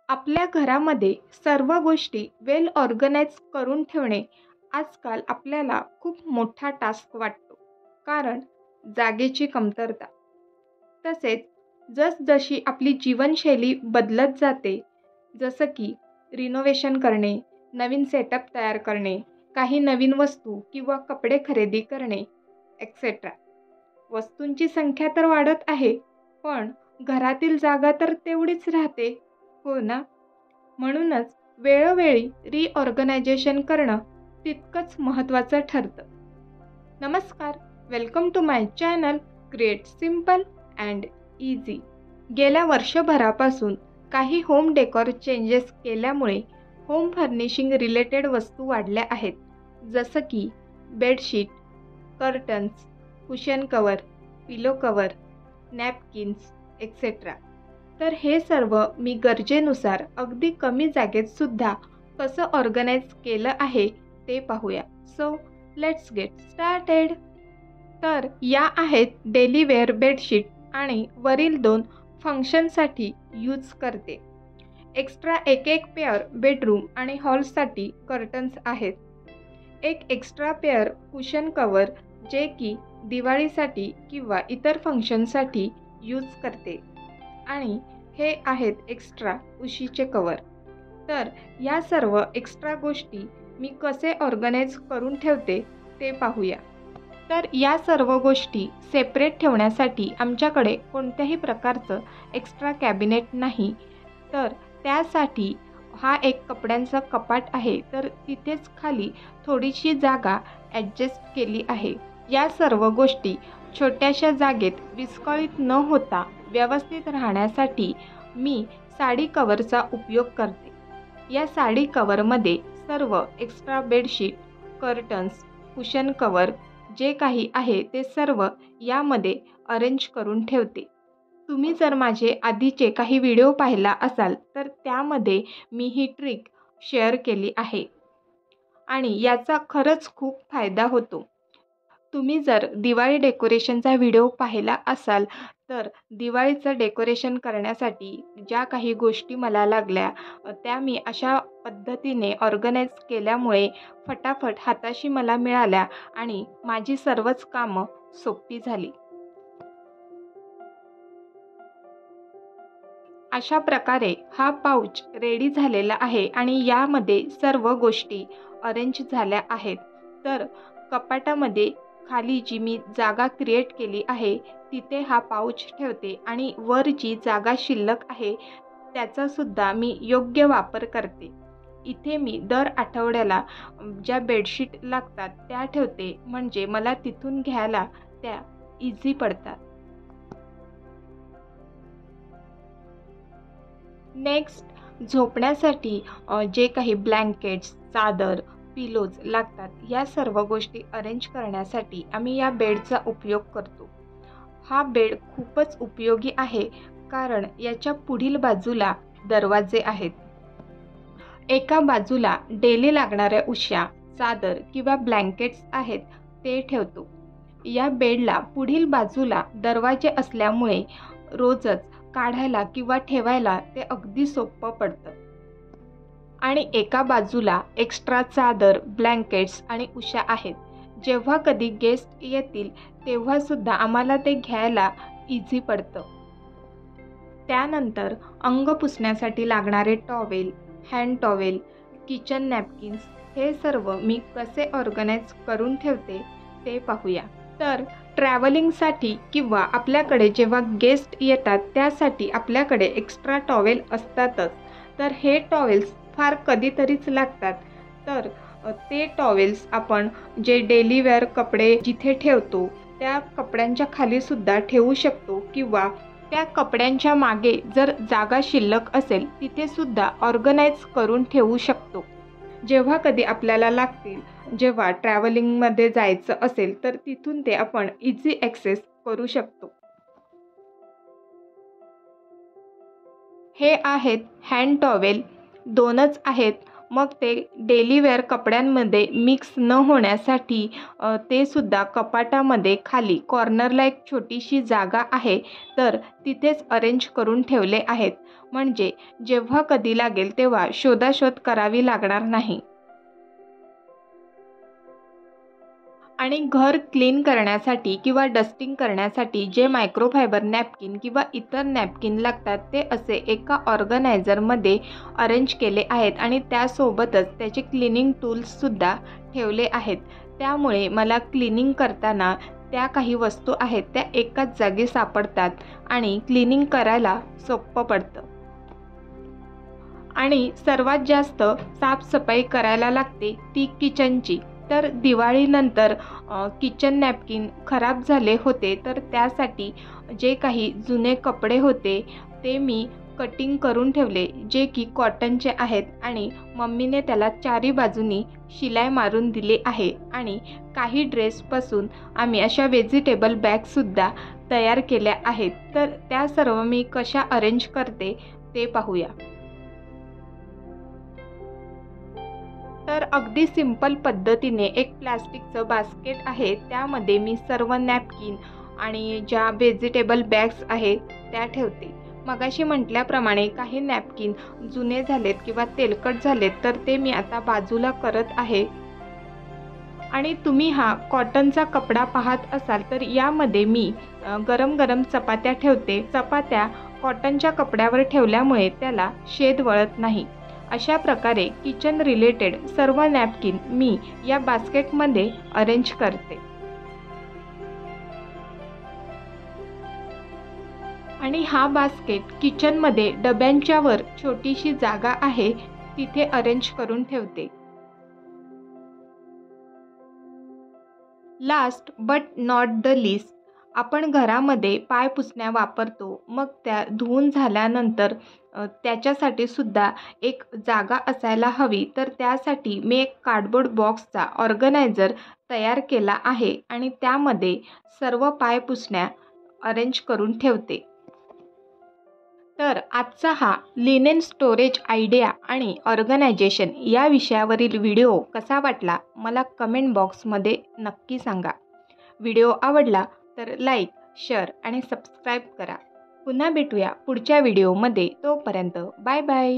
आपल्या घरामध्ये सर्व गोष्टी वेल ऑर्गनाइज करून ठेवणे आजकाल आपल्याला खूप मोठा टास्क वाटतो. कारण जागेची कमतरता. तसेच जसजशी आपली जीवनशैली बदलत जाते, जसं की रिनोव्हेशन करणे, नवीन सेटअप तयार करणे, काही नवीन वस्तू किंवा कपडे खरेदी करणे, एक्सेट्रा. वस्तूंची संख्या तर वाढत आहे, पण घरातील जागा तर तेवढीच राहते, हो ना? म्हणूनच वेळोवेळी रिऑर्गनायझेशन करणं तितकंच महत्त्वाचं ठरतं. नमस्कार, welcome to my channel create simple and easy. गेल्या वर्षभरापासून काही होम डेकोर चेंजेस केल्यामुळे होम फर्निशिंग रिलेटेड वस्तू वाढल्या आहेत. जसं की bedsheet, curtains, cushion cover, pillow cover, napkins etcetera. तर हे सर्व मी गरजेनुसार अगदी कमी जागेत सुद्धा कसं ऑर्गनाइज केलं आहे ते पाहूया. So let's get started. तर या आहेत डेली वेअर बेडशीट आणि वरील दोन फंक्शनसाठी यूज करते. एक्स्ट्रा एक पेअर बेडरूम आणि हॉलसाठी कर्टन्स आहेत. एक एक्स्ट्रा पेअर कुशन कवर जे की दिवाळीसाठी किंवा इतर फंक्शनसाठी यूज करते. आणि हे आहेत एक्स्ट्रा उशीचे कवर. तर या सर्व एक्स्ट्रा गोष्टी मी कसे ऑर्गनाइज करून ठेवते ते पाहूया. तर या सर्व गोष्टी सेपरेट ठेवण्यासाठी आमच्याकडे कोणत्याही प्रकारचं एक्स्ट्रा कॅबिनेट नाही. तर त्यासाठी हा एक कपड्यांचा कपाट आहे, तर तिथेच खाली थोडीशी जागा ॲडजस्ट केली आहे. या सर्व गोष्टी छोट्याशा जागेत विस्कळीत न होता व्यवस्थित राहण्यासाठी मी साडी कवरचा उपयोग करते. या साडी कवरमध्ये सर्व extra bedsheet, curtains, cushion cover जे काही आहे ते सर्व यामध्ये अरेंज करून ठेवते. तुम्ही जर माझे आधीचे काही व्हिडिओ पाहिला असाल तर त्यामध्ये मी ही ट्रिक शेअर केली आहे आणि याचा खरंच खूप फायदा होतो. तुम्ही जर दिवाळी डेकोरेशनचा व्हिडिओ पाहिला असाल तर दिवाळीचं डेकोरेशन करण्यासाठी ज्या काही गोष्टी मला लागल्या त्या मी अशा पद्धतीने ऑर्गनाइज केल्यामुळे फटाफट हाताशी मला मिळाल्या आणि माझी सर्वच कामं सोपी झाली. अशा प्रकारे हा पाऊच रेडी झालेला आहे आणि यामध्ये सर्व गोष्टी अरेंज झाल्या आहेत. तर कपाटामध्ये खाली जी मी जागा क्रिएट केली आहे तिथे हा पाऊच ठेवते आणि वर जी जागा शिल्लक आहे त्याचा सुद्धा मी योग्य वापर करते. इथे मी दर आठवड्याला ज्या बेडशीट लागतात त्या ठेवते, म्हणजे मला तिथून घ्यायला त्या इझी पडतात. नेक्स्ट, झोपण्यासाठी जे काही ब्लँकेट्स, चादर, पिलोज लागतात या सर्व गोष्टी अरेंज करण्यासाठी आम्ही या बेडचा उपयोग करतो. हा बेड खूपच उपयोगी आहे कारण याच्या पुढील बाजूला दरवाजे आहेत. एका बाजूला डेली लागणाऱ्या उश्या, चादर किंवा ब्लँकेट्स आहेत ते ठेवतो. या बेडला पुढील बाजूला दरवाजे असल्यामुळे रोजच काढायला किंवा ठेवायला ते अगदी सोपं पडतं. आणि एका बाजूला एक्स्ट्रा चादर, ब्लँकेट्स आणि उश्या आहेत. जेव्हा कधी गेस्ट येतील तेव्हा सुद्धा आम्हाला ते घ्यायला इझी पडतं. त्यानंतर अंग पुसण्यासाठी लागणारे towel, hand towel, kitchen napkins हे सर्व मी कसे ऑर्गनाइज करून ठेवते ते पाहूया. तर ट्रॅव्हलिंगसाठी किंवा आपल्याकडे जेव्हा गेस्ट येतात त्यासाठी आपल्याकडे एक्स्ट्रा टॉवेल असतातच. तर हे टॉवेल्स फार कधीतरीच लागतात. तर ते टॉवेल्स आपण जे डेली वेअर कपडे जिथे ठेवतो त्या कपड्यांच्या खाली सुद्धा ठेवू शकतो किंवा त्या कपड्यांच्या मागे जर जागा शिल्लक असेल तिथे सुद्धा ऑर्गनाइज करून ठेवू शकतो. जेव्हा कधी आपल्याला लागतील, जेव्हा ट्रॅव्हलिंगमध्ये जायचं असेल तर तिथून ते आपण इझी ॲक्सेस करू शकतो. हे आहेत हँड टॉवेल, दोनच आहेत मग ते डेली वेअर कपड्यांमध्ये मिक्स न होण्यासाठी ते सुद्धा कपाटामध्ये खाली कॉर्नरला एक छोटीशी जागा आहे, तर तिथेच अरेंज करून ठेवले आहेत. म्हणजे जेव्हा कधी लागेल तेव्हा शोधाशोध करावी लागणार नाही. आणि घर क्लीन करण्यासाठी किंवा डस्टिंग करण्यासाठी जे मायक्रोफायबर नॅपकिन किंवा इतर नॅपकिन लागतात ते असे एका ऑर्गनायझरमध्ये अरेंज केले आहेत आणि त्यासोबतच त्याचे क्लिनिंग टूल्ससुद्धा ठेवले आहेत. त्यामुळे मला क्लिनिंग करताना त्या काही वस्तू आहेत त्या एकाच जागी सापडतात आणि क्लिनिंग करायला सोपं पडतं. आणि सर्वात जास्त साफसफाई करायला लागते ती किचनची. तर दिवाळीनंतर किचन नॅपकिन खराब झाले होते, तर त्यासाठी जे काही जुने कपडे होते ते मी कटिंग करून ठेवले, जे की कॉटनचे आहेत आणि मम्मीने त्याला चारी बाजूनी शिलाई मारून दिली आहे. आणि काही ड्रेसपासून आम्ही अशा व्हेजिटेबल बॅगसुद्धा तयार केल्या आहेत. तर त्या सर्व मी कशा अरेंज करते ते पाहूया. तर अगदी सिंपल पद्धतीने एक प्लास्टिकचं बास्केट आहे, त्यामध्ये मी सर्व नॅपकिन आणि ज्या व्हेजिटेबल बॅग्स आहेत त्या ठेवते. मगाशी म्हटल्याप्रमाणे काही नॅपकिन जुने झालेत किंवा तेलकट झालेत, तर ते मी आता बाजूला करत आहे. आणि तुम्ही हा कॉटनचा कपडा पाहत असाल तर यामध्ये मी गरम गरम चपात्या ठेवते. चपात्या कॉटनच्या कपड्यावर ठेवल्यामुळे त्याला शेद वळत नाही. अशा प्रकारे किचन रिलेटेड सर्व नॅपकिन मी या बास्केटमध्ये अरेंज करते. आणि हा बास्केट किचनमध्ये डब्यांच्या वर छोटीशी जागा आहे तिथे अरेंज करून ठेवते. Last but not the list, आपण घरामध्ये पाय पुसण्या वापरतो. मग त्या धुवून झाल्यानंतर त्याच्यासाठी सुद्धा एक जागा असायला हवी. तर त्यासाठी मी एक कार्डबोर्ड बॉक्सचा ऑर्गनायझर तयार केला आहे आणि त्यामध्ये सर्व पाय पुसण्या अरेंज करून ठेवते. तर आजचा हा लिनेन स्टोरेज आयडिया आणि ऑर्गनायझेशन या विषयावरील व्हिडिओ कसा वाटला मला कमेंट बॉक्समध्ये नक्की सांगा. व्हिडिओ आवडला तर लाईक, शेअर आणि सबस्क्राईब करा. पुन्हा भेटूया पुढच्या व्हिडिओमध्ये. तोपर्यंत बाय बाय.